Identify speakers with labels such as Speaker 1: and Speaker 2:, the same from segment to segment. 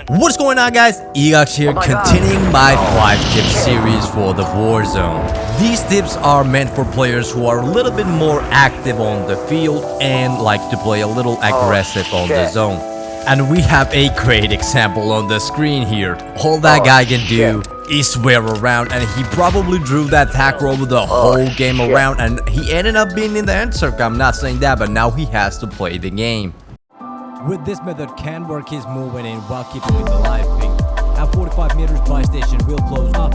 Speaker 1: What's going on, guys? Egox here, continuing my 5-tip series for the Warzone. These tips are meant for players who are a little bit more active on the field and like to play a little aggressive on the zone. And we have a great example on the screen here. All that guy can do is swear around, and he probably drew that tack roll the whole game around, and he ended up being in the end circle. I'm not saying that, but now he has to play the game. With this method, can work his movement in while keeping it alive. At 45 meters, buy station will close up.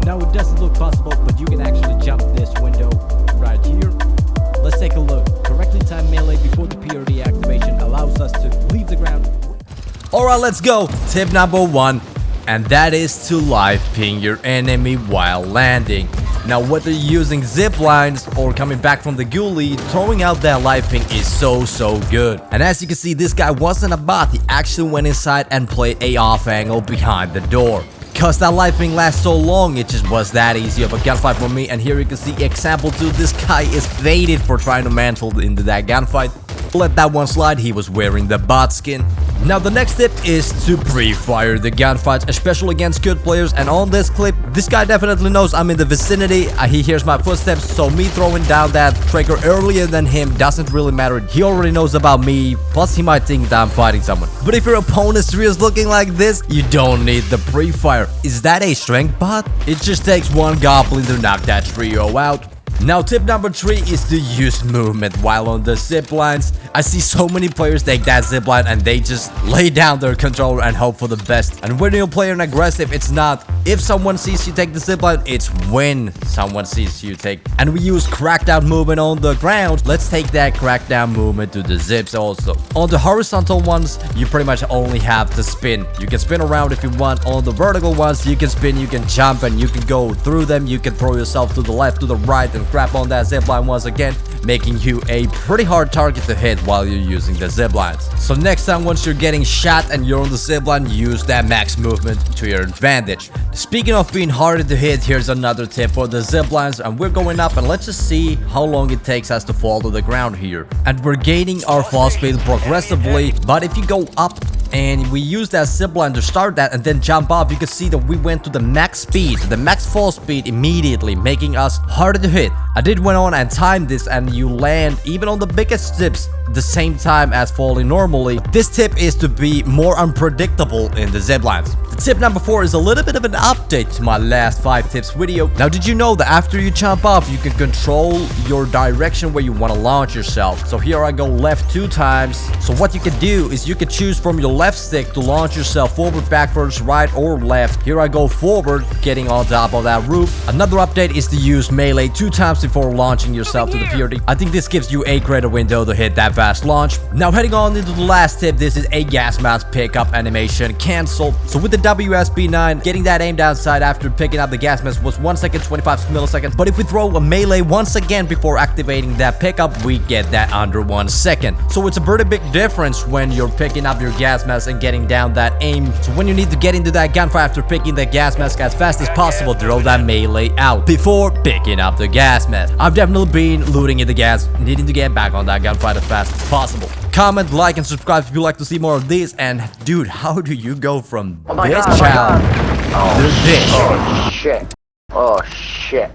Speaker 1: Now it doesn't look possible, but you can actually jump this window right here. Let's take a look. Correctly timed melee before the PRD activation allows us to leave the ground. Alright, let's go. Tip number 1, and that is to live ping your enemy while landing. Now, whether you're using zip lines or coming back from the ghoulie, throwing out that live ping is so good. And as you can see, this guy wasn't a bot. He actually went inside and played a off angle behind the door. Because that live ping lasts so long, it just was that easy of a gunfight for me. And here you can see example 2. This guy is faded for trying to mantle into that gunfight. Let that one slide, he was wearing the bot skin. Now the next tip is to pre-fire the gunfights, especially against good players. And on this clip, this guy definitely knows I'm in the vicinity. He hears my footsteps, so me throwing down that trigger earlier than him doesn't really matter. He already knows about me, plus he might think that I'm fighting someone. But if your opponent's tree is looking like this, you don't need the pre-fire. Is that a strength bot? It just takes one goblin to knock that trio out. Now tip number 3 is to use movement while on the zip lines. I see so many players take that zip line and they just lay down their controller and hope for the best. And when you play an aggressive, it's not if someone sees you take the zip line, it's when someone sees you take. And we use crackdown movement on the ground. Let's take that crackdown movement to the zips also. On the horizontal ones, you pretty much only have to spin. You can spin around if you want. On the vertical ones, you can spin, you can jump, and you can go through them. You can throw yourself to the left, to the right, and grab on that zipline once again, making you a pretty hard target to hit while you're using the ziplines. So next time, once you're getting shot and you're on the zipline, use that max movement to your advantage. Speaking of being harder to hit, here's another tip for the ziplines, and we're going up, and let's just see how long it takes us to fall to the ground here. And we're gaining our fall speed progressively, but if you go up and we use that zipline to start that and then jump off, you can see that we went to the max speed, the max fall speed immediately, making us harder to hit. I did went on and timed this, and you land even on the biggest zips the same time as falling normally. This tip is to be more unpredictable in the ziplines. The tip number 4 is a little bit of an update to my last 5 tips video. Now, did you know that after you jump off, you can control your direction where you want to launch yourself? So here I go left 2 times. So what you can do is you can choose from your left stick to launch yourself forward, backwards, right, or left. Here I go forward, getting on top of that roof. Another update is to use melee 2 times before launching yourself to the PRD. I think this gives you a greater window to hit that fast launch. Now heading on into the last tip, this is a gas mask pickup animation cancel. So with the WSB9, getting that aim downside after picking up the gas mask was 1 second 25 milliseconds. But if we throw a melee once again before activating that pickup, we get that under 1 second. So it's a pretty big difference when you're picking up your gas mask and getting down that aim. So when you need to get into that gunfight after picking the gas mask as fast as possible, throw that melee out before picking up the gas mask. I've definitely been looting in the gas, needing to get back on that gunfight as fast as possible. Comment, like, and subscribe if you like to see more of these. And dude, how do you go from this challenge to this?
Speaker 2: Oh shit.